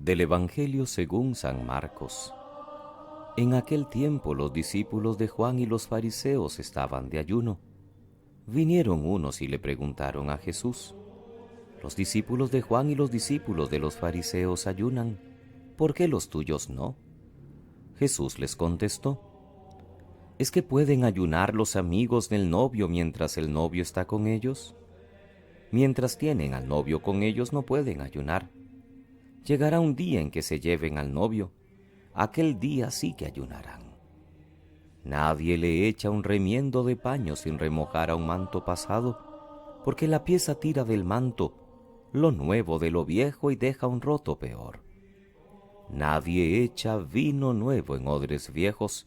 Del Evangelio según San Marcos. En aquel tiempo los discípulos de Juan y los fariseos estaban de ayuno. Vinieron unos y le preguntaron a Jesús: «Los discípulos de Juan y los discípulos de los fariseos ayunan, ¿por qué los tuyos no?» Jesús les contestó: «¿Es que pueden ayunar los amigos del novio mientras el novio está con ellos? Mientras tienen al novio con ellos no pueden ayunar. Llegará un día en que se lleven al novio, aquel día sí que ayunarán. Nadie le echa un remiendo de paño sin remojar a un manto pasado, porque la pieza tira del manto lo nuevo de lo viejo y deja un roto peor. Nadie echa vino nuevo en odres viejos,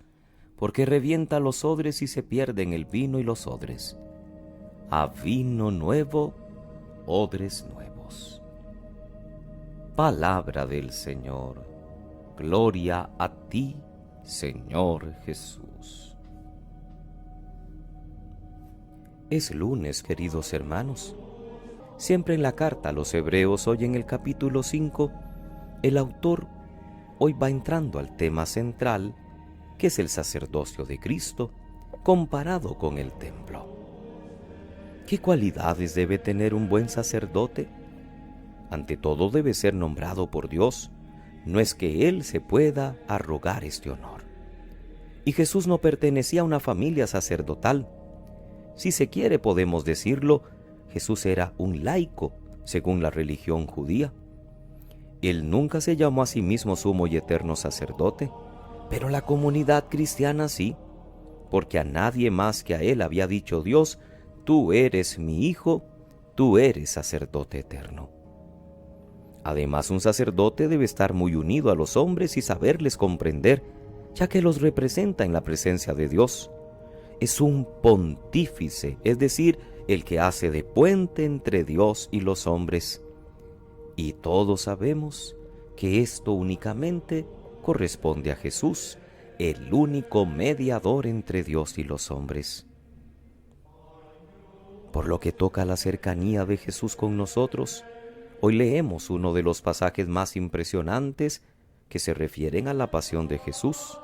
porque revienta los odres y se pierden el vino y los odres. A vino nuevo, odres nuevos». Palabra del Señor. Gloria a ti, Señor Jesús. Es lunes, queridos hermanos. Siempre en la carta a los Hebreos, hoy en el capítulo 5, el autor hoy va entrando al tema central, que es el sacerdocio de Cristo, comparado con el templo. ¿Qué cualidades debe tener un buen sacerdote? Ante todo debe ser nombrado por Dios, no es que él se pueda arrogar este honor. Y Jesús no pertenecía a una familia sacerdotal. Si se quiere podemos decirlo, Jesús era un laico, según la religión judía. Él nunca se llamó a sí mismo sumo y eterno sacerdote, pero la comunidad cristiana sí, porque a nadie más que a él había dicho Dios: «Tú eres mi hijo, tú eres sacerdote eterno». Además, un sacerdote debe estar muy unido a los hombres y saberles comprender, ya que los representa en la presencia de Dios. Es un pontífice, es decir, el que hace de puente entre Dios y los hombres. Y todos sabemos que esto únicamente corresponde a Jesús, el único mediador entre Dios y los hombres. Por lo que toca a la cercanía de Jesús con nosotros, hoy leemos uno de los pasajes más impresionantes que se refieren a la pasión de Jesús.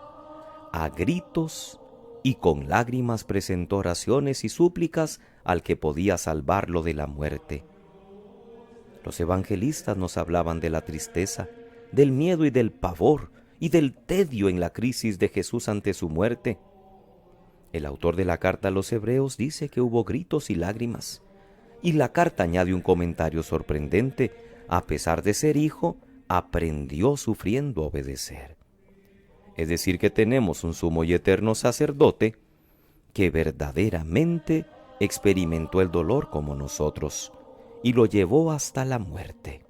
A gritos y con lágrimas presentó oraciones y súplicas al que podía salvarlo de la muerte. Los evangelistas nos hablaban de la tristeza, del miedo y del pavor y del tedio en la crisis de Jesús ante su muerte. El autor de la carta a los Hebreos dice que hubo gritos y lágrimas. Y la carta añade un comentario sorprendente: a pesar de ser hijo, aprendió sufriendo a obedecer. Es decir, que tenemos un sumo y eterno sacerdote que verdaderamente experimentó el dolor como nosotros y lo llevó hasta la muerte.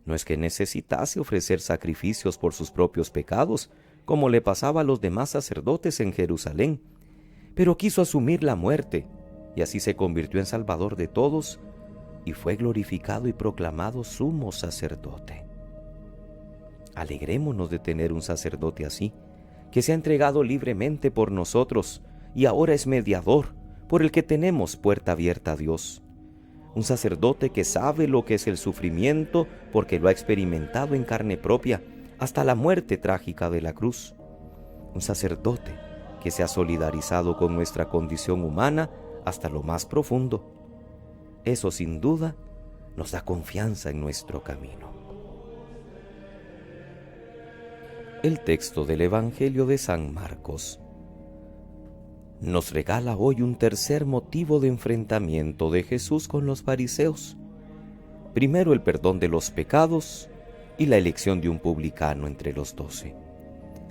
No es que necesitase ofrecer sacrificios por sus propios pecados, como le pasaba a los demás sacerdotes en Jerusalén, pero quiso asumir la muerte, y así se convirtió en Salvador de todos y fue glorificado y proclamado sumo sacerdote. Alegrémonos de tener un sacerdote así, que se ha entregado libremente por nosotros y ahora es mediador, por el que tenemos puerta abierta a Dios. Un sacerdote que sabe lo que es el sufrimiento porque lo ha experimentado en carne propia, hasta la muerte trágica de la cruz. Un sacerdote que se ha solidarizado con nuestra condición humana hasta lo más profundo. Eso sin duda nos da confianza en nuestro camino. El texto del Evangelio de San Marcos nos regala hoy un tercer motivo de enfrentamiento de Jesús con los fariseos. Primero, el perdón de los pecados y la elección de un publicano entre los 12.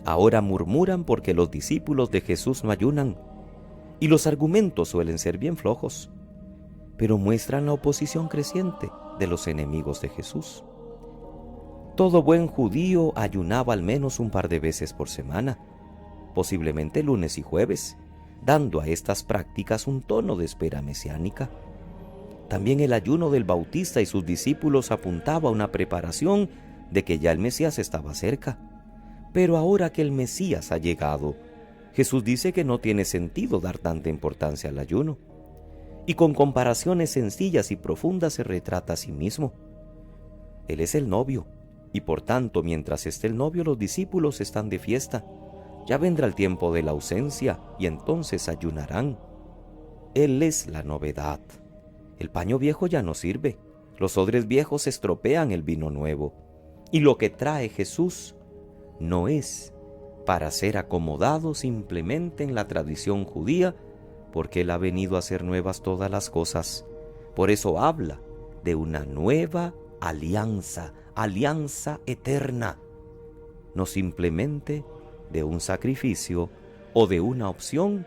Ahora murmuran porque los discípulos de Jesús no ayunan, y los argumentos suelen ser bien flojos, pero muestran la oposición creciente de los enemigos de Jesús. Todo buen judío ayunaba al menos un par de veces por semana, posiblemente lunes y jueves, dando a estas prácticas un tono de espera mesiánica. También el ayuno del Bautista y sus discípulos apuntaba a una preparación de que ya el Mesías estaba cerca. Pero ahora que el Mesías ha llegado, Jesús dice que no tiene sentido dar tanta importancia al ayuno. Y con comparaciones sencillas y profundas se retrata a sí mismo. Él es el novio y por tanto, mientras esté el novio, los discípulos están de fiesta. Ya vendrá el tiempo de la ausencia, y entonces ayunarán. Él es la novedad. El paño viejo ya no sirve. Los odres viejos estropean el vino nuevo. Y lo que trae Jesús no es para ser acomodado simplemente en la tradición judía, porque Él ha venido a hacer nuevas todas las cosas. Por eso habla de una nueva alianza, alianza eterna, no simplemente de un sacrificio o de una opción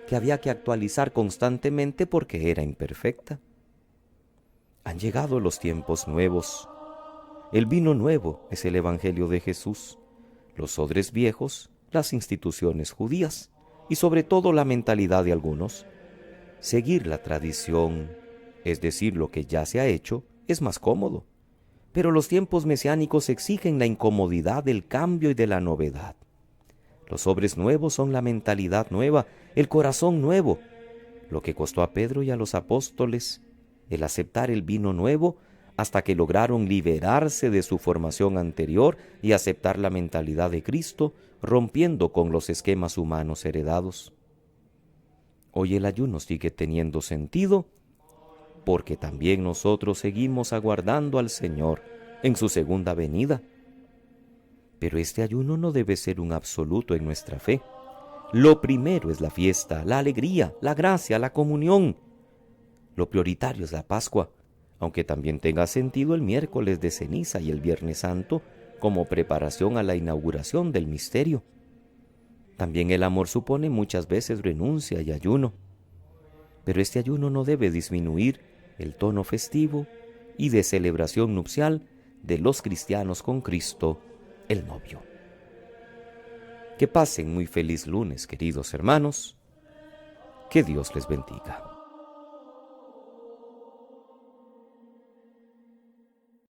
que había que actualizar constantemente porque era imperfecta. Han llegado los tiempos nuevos. El vino nuevo es el Evangelio de Jesús, los odres viejos, las instituciones judías y sobre todo la mentalidad de algunos. Seguir la tradición, es decir, lo que ya se ha hecho, es más cómodo. Pero los tiempos mesiánicos exigen la incomodidad del cambio y de la novedad. Los odres nuevos son la mentalidad nueva, el corazón nuevo. Lo que costó a Pedro y a los apóstoles el aceptar el vino nuevo hasta que lograron liberarse de su formación anterior y aceptar la mentalidad de Cristo, rompiendo con los esquemas humanos heredados. Hoy el ayuno sigue teniendo sentido porque también nosotros seguimos aguardando al Señor en su segunda venida. Pero este ayuno no debe ser un absoluto en nuestra fe. Lo primero es la fiesta, la alegría, la gracia, la comunión. Lo prioritario es la Pascua, aunque también tenga sentido el miércoles de ceniza y el Viernes Santo como preparación a la inauguración del misterio. También el amor supone muchas veces renuncia y ayuno. Pero este ayuno no debe disminuir el tono festivo y de celebración nupcial de los cristianos con Cristo, el novio. Que pasen muy feliz lunes, queridos hermanos. Que Dios les bendiga.